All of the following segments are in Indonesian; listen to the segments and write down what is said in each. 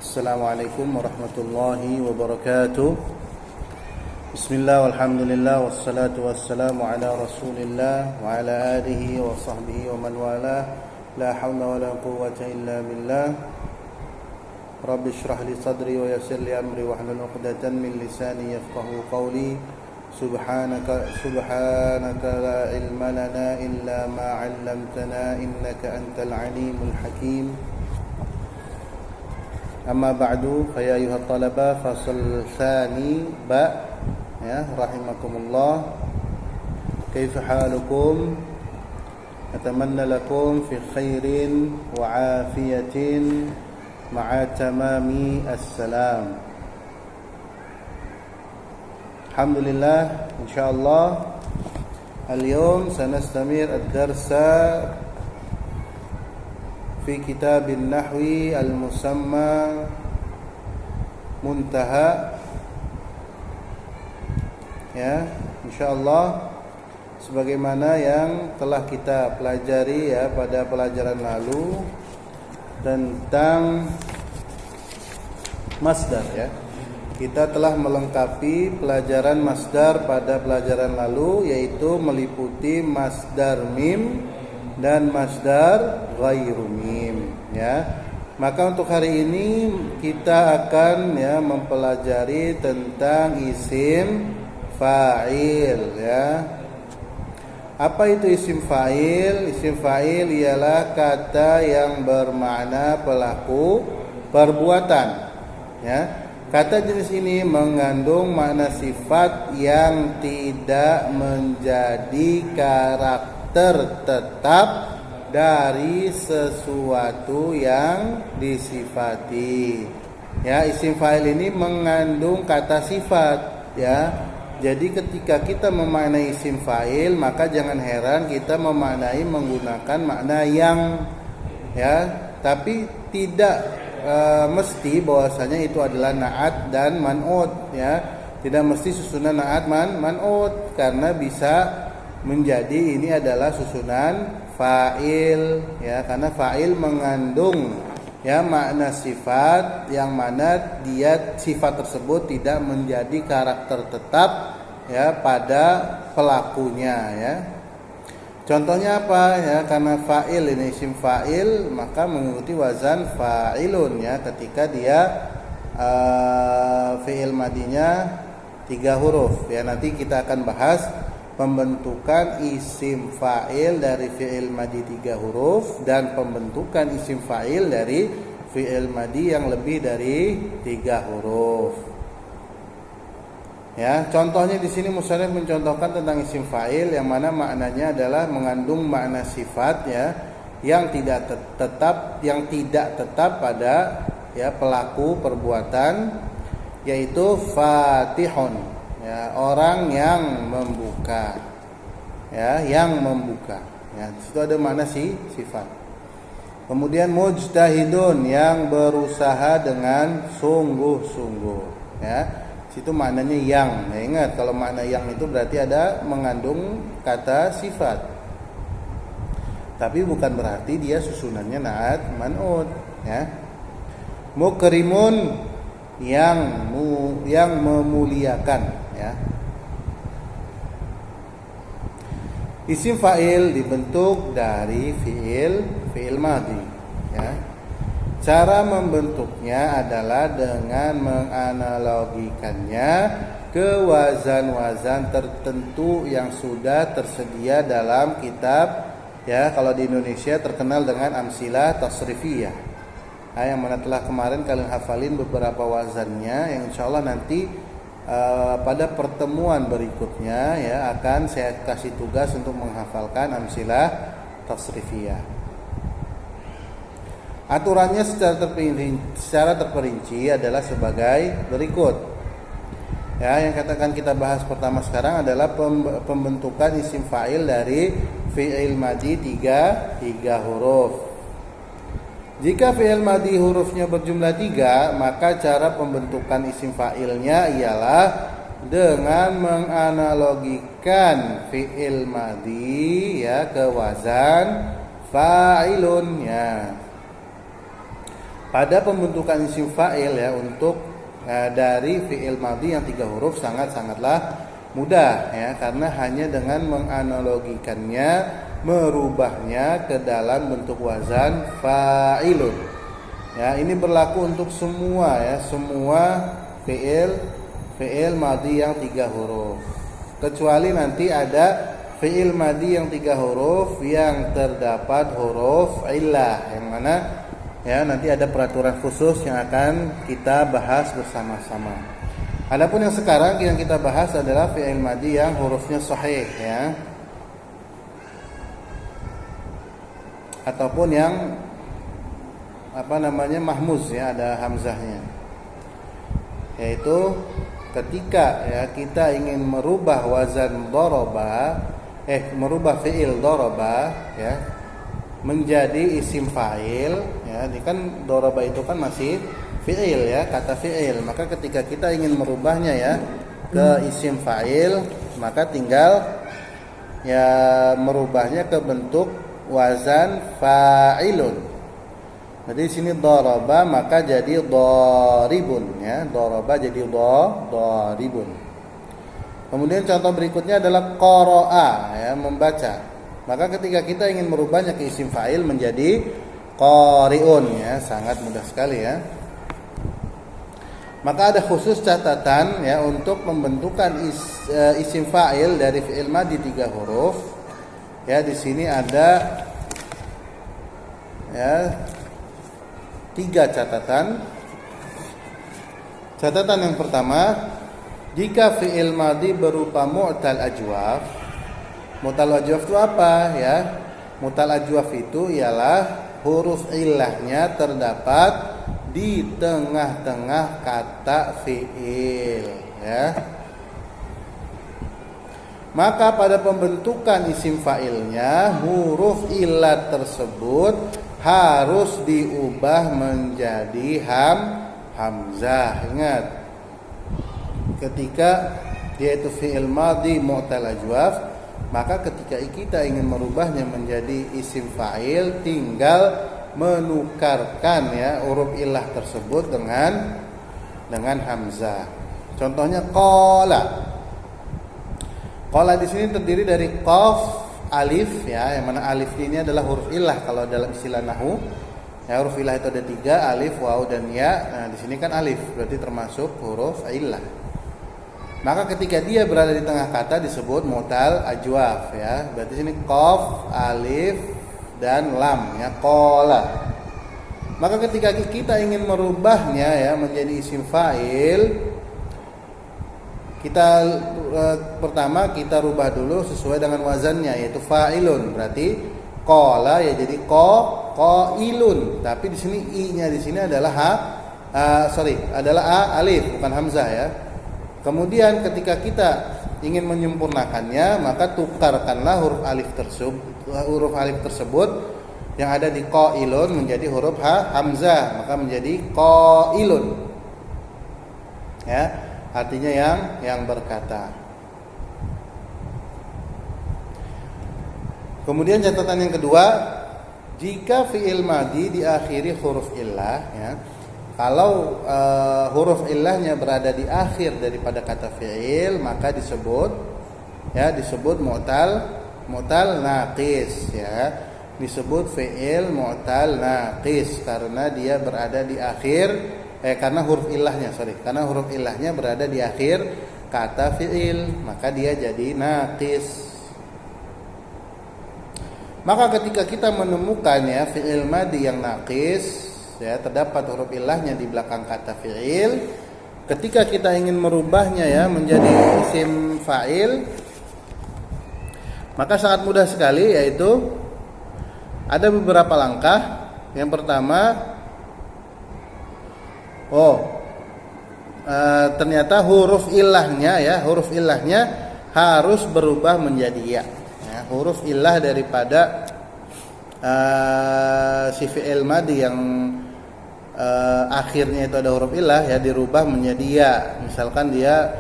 Assalamualaikum warahmatullahi wabarakatuh. Bismillah walhamdulillah wassalatu wassalamu ala rasulillah wa ala alihi wa sahbihi wa man wala. La hawla wa la quwwata illa billah. Rabbi shrah li sadri wa yassir li amri wa hlul 'uqdatan min lisani yafqahu qawli. Subhanaka la ilma lana illa ma 'allamtana innaka antal alimul hakim. Amma ba'du, fa ya ayyuhat talaba fasal tsani ba ya rahimakumullah. Kaifa halukum? Atamanna lakum fi khairin wa afiyatin ma'a tamami assalam. Alhamdulillah, insyaallah al-yawm sanastamir ad-darsa في كتاب النحو المسمى منتهى ya insyaallah sebagaimana yang telah kita pelajari ya pada pelajaran lalu tentang masdar ya. Kita telah melengkapi pelajaran masdar pada pelajaran lalu, yaitu meliputi masdar mim dan masdar ghairu mim ya. Maka untuk hari ini kita akan ya mempelajari tentang isim fa'il ya. Apa itu isim fa'il? Isim fa'il ialah kata yang bermakna pelaku perbuatan ya. Kata jenis ini mengandung makna sifat yang tidak menjadi karakter tetap dari sesuatu yang disifati. Ya, isim fa'il ini mengandung kata sifat ya. Jadi ketika kita memaknai isim fa'il, maka jangan heran kita memaknai menggunakan makna yang ya, tapi tidak mesti bahwasanya itu adalah na'at dan man'ut ya. Tidak mesti susunan na'at man'ut, karena bisa menjadi ini adalah susunan fa'il ya, karena fa'il mengandung ya makna sifat yang mana dia sifat tersebut tidak menjadi karakter tetap ya pada pelakunya ya. Contohnya apa ya? Karena fa'il ini isim fa'il, maka mengikuti wazan fa'ilun ya, ketika dia fi'il madinya 3 huruf ya. Nanti kita akan bahas pembentukan isim fa'il dari fi'il madi 3 huruf dan pembentukan isim fa'il dari fi'il madi yang lebih dari 3 huruf. Ya, contohnya di sini musannif mencontohkan tentang isim fa'il yang mana maknanya adalah mengandung makna sifat ya, yang tidak tetap pada ya pelaku perbuatan, yaitu fatihun. Ya, orang yang membuka ya, yang membuka ya, di situ ada makna sifat. Kemudian mujtahidun, yang berusaha dengan sungguh-sungguh ya, di situ maknanya yang ya. Ingat, kalau makna yang itu berarti ada mengandung kata sifat, tapi bukan berarti dia susunannya na'at man'ut ya. Mukrimun, yang memuliakan ya. Isim fa'il dibentuk dari fi'il madi ya. Cara membentuknya adalah dengan menganalogikannya ke wazan-wazan tertentu yang sudah tersedia dalam kitab ya. Kalau di Indonesia terkenal dengan amsilah tasrifiyah. Nah, yang mana telah kemarin kalian hafalin beberapa wazannya, yang insyaallah nanti pada pertemuan berikutnya ya akan saya kasih tugas untuk menghafalkan amsilah tasrifiyah. Aturannya secara terperinci adalah sebagai berikut. Ya, yang katakan kita bahas pertama sekarang adalah pembentukan isim fa'il dari fi'il madi 3 huruf. Jika fi'il madi hurufnya berjumlah 3, maka cara pembentukan isim fa'ilnya ialah dengan menganalogikan fi'il madi ya ke wazan fa'ilun ya. pada pembentukan isim fa'il ya untuk dari fi'il madhi yang 3 huruf sangatlah mudah ya, karena hanya dengan menganalogikannya, merubahnya ke dalam bentuk wazan fa'ilun. Ya, ini berlaku untuk semua ya, semua fi'il madhi yang 3 huruf. Kecuali nanti ada fi'il madhi yang 3 huruf yang terdapat huruf illah, yang mana ya nanti ada peraturan khusus yang akan kita bahas bersama-sama. Adapun yang sekarang yang kita bahas adalah fi'il madhi yang hurufnya sahih ya, ataupun yang mahmuz ya, ada hamzahnya. Yaitu ketika ya kita ingin merubah wazan daraba, merubah fi'il daraba ya menjadi isim fa'il ya. Ini kan daraba itu kan masih fi'il ya, kata fi'il. Maka ketika kita ingin merubahnya ya ke isim fa'il, maka tinggal ya merubahnya ke bentuk wazan fa'ilun. Jadi di sini daraba maka jadi daribun ya, daraba jadi daribun. Kemudian contoh berikutnya adalah qara'a ya, membaca. Maka ketika kita ingin merubahnya ke isim fa'il menjadi qari'un ya, sangat mudah sekali ya. Maka ada khusus catatan ya untuk pembentukan isim fa'il dari fi'il madhi 3 huruf. Ya, di sini ada ya 3 catatan. Catatan yang pertama, jika fi'il madhi berupa mu'tal ajwaf. Mu'tal ajwaf itu apa ya? Mu'tal ajwaf itu ialah huruf illahnya terdapat di tengah-tengah kata fi'il ya. Maka pada pembentukan isim fa'ilnya huruf illah tersebut harus diubah menjadi hamzah. Ingat, ketika yaitu fi'il madhi mu'tal ajwaf, maka ketika kita ingin merubahnya menjadi isim fa'il tinggal menukarkan ya huruf illah tersebut dengan hamzah. Contohnya qala. Qala di sini terdiri dari qaf, alif ya, yang mana alif ini adalah huruf illah kalau dalam istilah nahwu. Ya, huruf illah itu ada 3, alif, waw dan ya. Nah, di sini kan alif berarti termasuk huruf illah. Maka ketika dia berada di tengah kata disebut mu'tal ajwaf ya. Berarti sini qaf, alif dan lam ya, qala. Maka ketika kita ingin merubahnya ya menjadi isim fa'il, kita pertama kita rubah dulu sesuai dengan wazannya yaitu fa'ilun. Berarti qala ya jadi qailun. Tapi di sini i-nya di sini adalah adalah alif bukan hamzah ya. Kemudian ketika kita ingin menyempurnakannya, maka tukarkanlah huruf alif tersebut yang ada di qailun menjadi huruf hamzah, maka menjadi qailun. Ya, artinya yang berkata. Kemudian catatan yang kedua, jika fi'il madhi diakhiri huruf illah ya. Kalau huruf illahnya berada di akhir daripada kata fi'il, maka disebut mu'tal naqis ya. Disebut fi'il mu'tal naqis karena dia berada di akhir karena huruf illahnya berada di akhir kata fi'il, maka dia jadi naqis. Maka ketika kita menemukan ya fi'il madhi yang naqis ya, terdapat huruf illahnya di belakang kata fi'il, ketika kita ingin merubahnya ya menjadi isim fa'il, maka sangat mudah sekali, yaitu ada beberapa langkah. Yang pertama, ternyata huruf illahnya harus berubah menjadi ya. Huruf illah daripada si fi'il madhi yang akhirnya itu ada huruf illah ya dirubah menjadi ya. Misalkan dia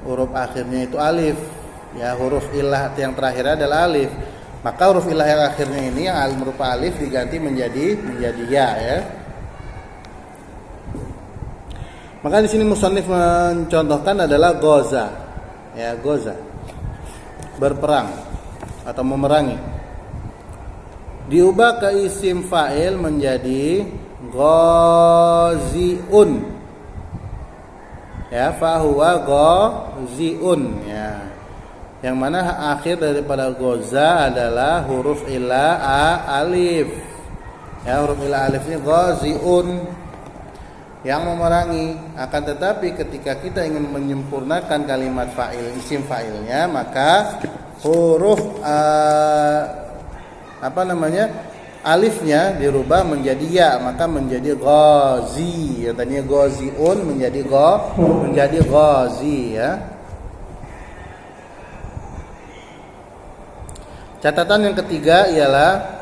huruf akhirnya itu alif ya, huruf illah yang terakhir adalah alif, maka huruf illah yang akhirnya ini yang berupa alif diganti menjadi ya. Maka di sini musannif mencontohkan adalah goza, ya goza, berperang atau memerangi. Diubah ke isim fa'il menjadi ghaziun, ya fahuwa ghaziun, ya. Yang mana akhir daripada goza adalah huruf illa alif, ya huruf illa alif ini ghaziun, yang memerangi. Akan tetapi ketika kita ingin menyempurnakan kalimat fa'il, isim fa'ilnya, maka huruf alifnya dirubah menjadi ya, maka menjadi ghazi. Yang tadinya ghaziun menjadi ghazi, ya. Catatan yang ketiga ialah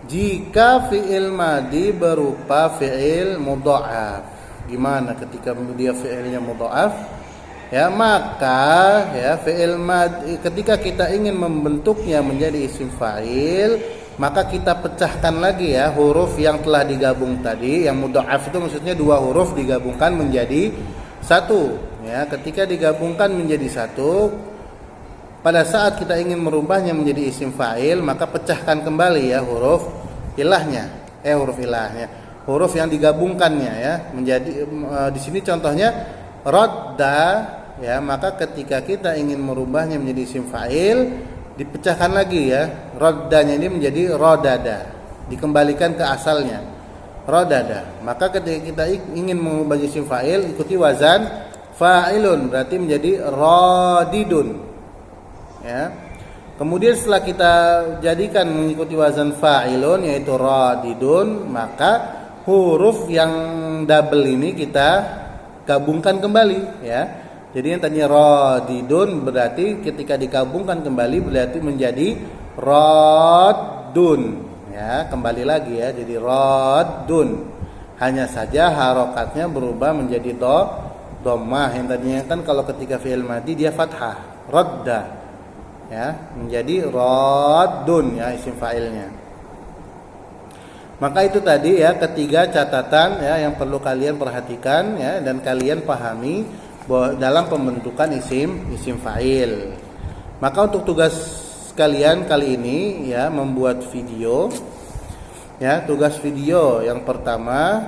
jika fi'il madi berupa fi'il mudha'af. Gimana ketika dia fi'ilnya mudha'af? Ya, maka ya fi'il madi ketika kita ingin membentuknya menjadi isim fa'il, maka kita pecahkan lagi ya huruf yang telah digabung tadi. Yang mudha'af itu maksudnya dua huruf digabungkan menjadi satu. Ya, ketika digabungkan menjadi satu, pada saat kita ingin merubahnya menjadi isim fa'il, maka pecahkan kembali ya huruf ilahnya, huruf yang digabungkannya ya menjadi di sini contohnya radda, ya. Maka ketika kita ingin merubahnya menjadi isim fa'il, dipecahkan lagi ya, raddanya ini menjadi radada, dikembalikan ke asalnya radada. Maka ketika kita ingin mengubah isim fa'il, ikuti wazan fa'ilun, berarti menjadi radidun. Ya. Kemudian setelah kita jadikan mengikuti wazan fa'ilun yaitu radidun, maka huruf yang double ini kita gabungkan kembali ya. Jadi yang tadinya radidun berarti ketika digabungkan kembali berarti menjadi raddun, ya, kembali lagi ya, jadi raddun. Hanya saja harokatnya berubah menjadi dhammah. Yang tadinya kan kalau ketika fi'il madi dia fathah, radda, ya, menjadi raddun ya isim fa'ilnya. Maka itu tadi ya ketiga catatan ya yang perlu kalian perhatikan ya dan kalian pahami bahwa dalam pembentukan isim fa'il. Maka untuk tugas kalian kali ini ya membuat video. Ya, tugas video yang pertama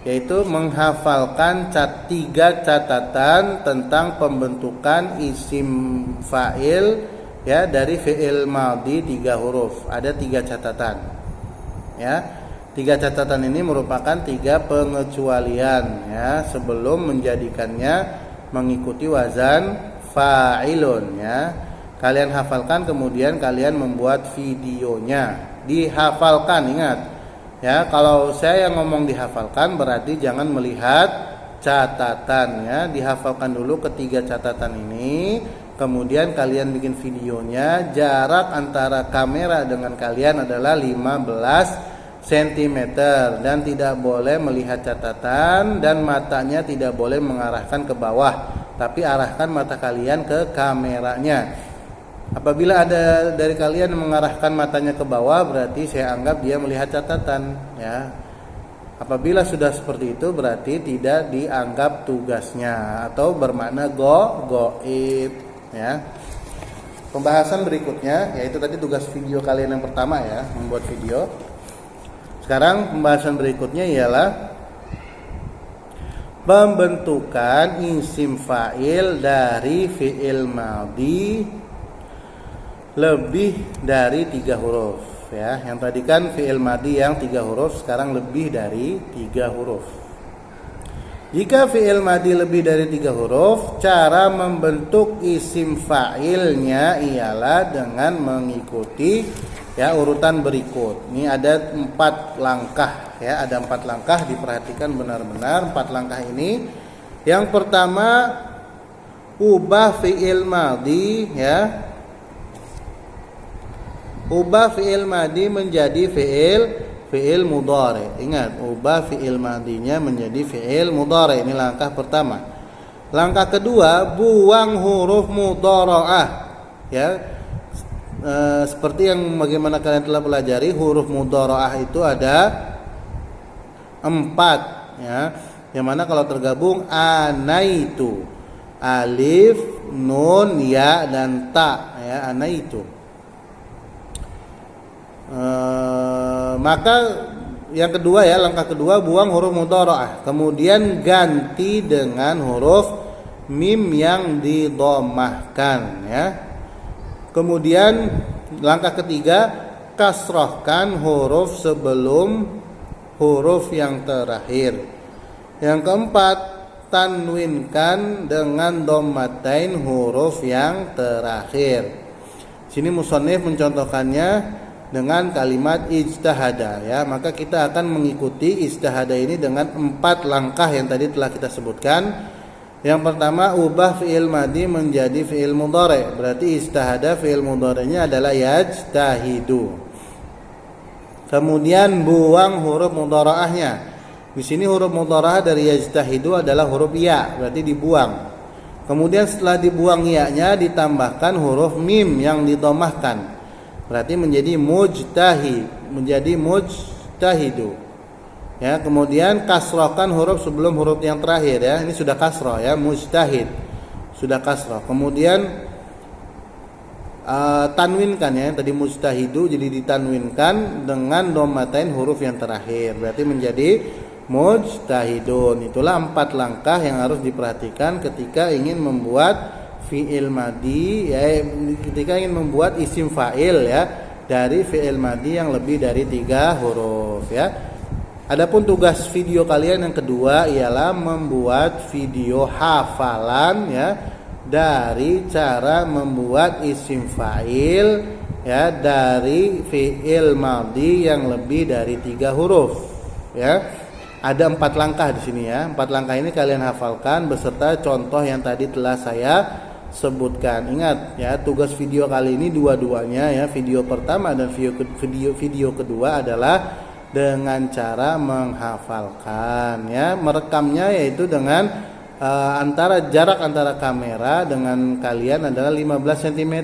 yaitu menghafalkan tiga catatan tentang pembentukan isim fa'il ya dari fi'il madhi 3 huruf. Ada 3 catatan. Ya. 3 catatan ini merupakan 3 pengecualian ya sebelum menjadikannya mengikuti wazan fa'ilun ya. Kalian hafalkan kemudian kalian membuat videonya. Dihafalkan, ingat. Ya, kalau saya yang ngomong dihafalkan berarti jangan melihat catatan ya, dihafalkan dulu ketiga catatan ini, kemudian kalian bikin videonya. Jarak antara kamera dengan kalian adalah 15 cm dan tidak boleh melihat catatan dan matanya tidak boleh mengarahkan ke bawah, tapi arahkan mata kalian ke kameranya. Apabila ada dari kalian mengarahkan matanya ke bawah, berarti saya anggap dia melihat catatan ya. Apabila sudah seperti itu berarti tidak dianggap tugasnya atau bermakna goib ya. Pembahasan berikutnya yaitu tadi tugas video kalian yang pertama ya, membuat video. Sekarang pembahasan berikutnya ialah pembentukan isim fa'il dari fi'il madhi lebih dari 3 huruf ya. Yang tadi kan fi'il madhi yang 3 huruf, sekarang lebih dari 3 huruf. Jika fi'il madhi lebih dari 3 huruf, cara membentuk isim fa'ilnya ialah dengan mengikuti ya urutan berikut. Ini ada 4 langkah ya, ada 4 langkah, diperhatikan benar-benar 4 langkah ini. Yang pertama, ubah fi'il madhi ya. Ubah fi'il madhi menjadi fi'il mudhari. Ingat, ubah fi'il madhinya menjadi fi'il mudhari. Ini langkah pertama. Langkah kedua, buang huruf mudhara'ah. Ya. Seperti yang bagaimana kalian telah pelajari, huruf mudhara'ah itu ada 4 ya. Yang mana kalau tergabung anaitu. Alif, nun, ya dan ta ya, anaitu. Maka yang kedua ya, langkah kedua buang huruf mudhara'ah. Kemudian ganti dengan huruf mim yang didhammahkan ya. Kemudian langkah ketiga, kasrahkan huruf sebelum huruf yang terakhir. Yang keempat, tanwinkan dengan dhammatain huruf yang terakhir. Sini musannif mencontohkannya dengan kalimat ijtihada ya. Maka kita akan mengikuti ijtihada ini dengan 4 langkah yang tadi telah kita sebutkan. Yang pertama, ubah fi'il madhi menjadi fi'il mudhari'. Berarti ijtihada fi'il mudhari'nya adalah yajtahidu. Kemudian buang huruf mudhara'ahnya. Di sini huruf mudhara'ah dari yajtahidu adalah huruf ya, berarti dibuang. Kemudian setelah dibuang ya-nya ditambahkan huruf mim yang didhammahkan. Berarti menjadi mujtahidu. Ya, kemudian kasrahkan huruf sebelum huruf yang terakhir ya. Ini sudah kasrah ya, mujtahid. Sudah kasrah. Kemudian tanwinkan ya, tadi mujtahidu jadi ditanwinkan dengan dhammatain huruf yang terakhir. Berarti menjadi mujtahidun. Itulah 4 langkah yang harus diperhatikan ketika ingin membuat fi'il madhi ya, ketika ingin membuat isim fa'il ya dari fi'il madhi yang lebih dari 3 huruf ya. Adapun tugas video kalian yang kedua ialah membuat video hafalan ya dari cara membuat isim fa'il ya dari fi'il madhi yang lebih dari 3 huruf ya. Ada 4 langkah di sini ya. 4 langkah ini kalian hafalkan beserta contoh yang tadi telah saya sebutkan. Ingat ya, tugas video kali ini dua-duanya ya. Video pertama dan video kedua adalah dengan cara menghafalkan ya. Merekamnya yaitu dengan jarak antara kamera dengan kalian adalah 15 cm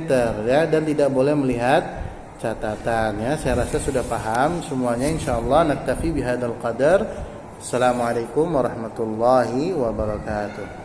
ya, dan tidak boleh melihat catatan ya. Saya rasa sudah paham semuanya insyaallah. Naktafi bihadzal qadar. Assalamualaikum warahmatullahi wabarakatuh.